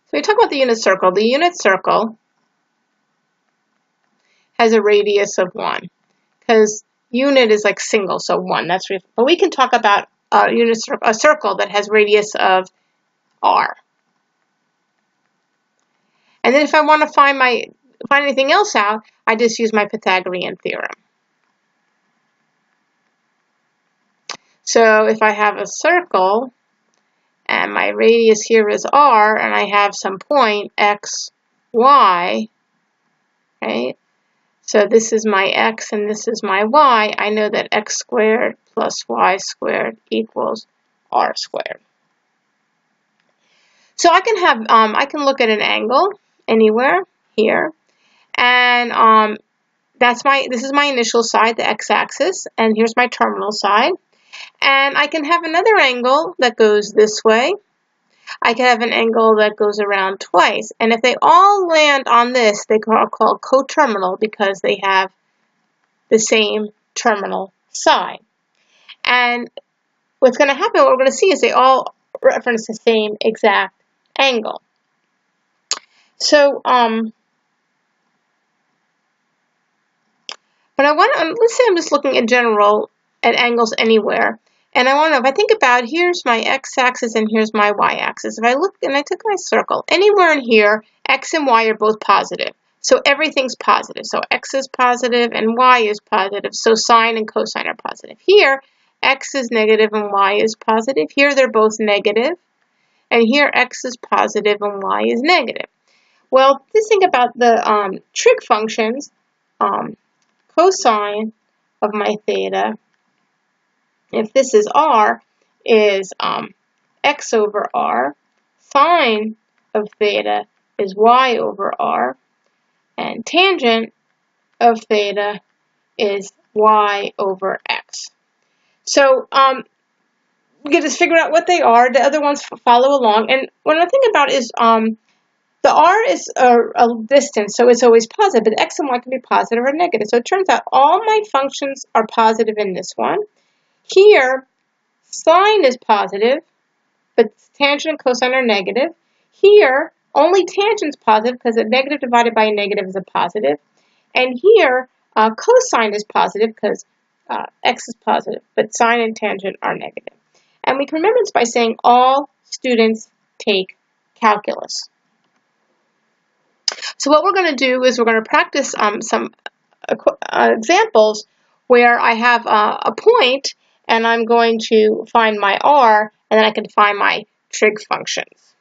So we talk about the unit circle. The unit circle has a radius of 1 because unit is like single, so 1. But we can talk about a circle that has radius of r. And then if I want to find anything else out, I just use my Pythagorean theorem. So if I have a circle and my radius here is r, and I have some point x, y, right? So this is my x and this is my y. I know that x squared plus y squared equals r squared. So I can look at an angle anywhere here, and this is my initial side, the x-axis, and here's my terminal side. And I can have another angle that goes this way. I can have an angle that goes around twice. And if they all land on this, they are called coterminal because they have the same terminal side. And what's going to happen, what we're going to see, is they all reference the same exact angle. So, let's say I'm just looking in general at angles anywhere. And I want to know, if I think about, here's my x-axis and here's my y-axis. If I look and I took my circle, anywhere in here, x and y are both positive. So everything's positive. So x is positive and y is positive. So sine and cosine are positive. Here, x is negative and y is positive. Here, they're both negative. And here, x is positive and y is negative. Well, just think about the trig functions. Cosine of my theta, if this is r, is x over r. Sine of theta is y over r. And tangent of theta is y over x. So we can just figure out what they are. The other ones follow along. And what I think about is the r is a distance, so it's always positive. But x and y can be positive or negative. So it turns out all my functions are positive in this one. Here, sine is positive, but tangent and cosine are negative. Here, only tangent's positive because a negative divided by a negative is a positive. And here, cosine is positive because x is positive, but sine and tangent are negative. And we can remember this by saying all students take calculus. So what we're going to do is we're going to practice some examples where I have a point and I'm going to find my r, and then I can find my trig functions.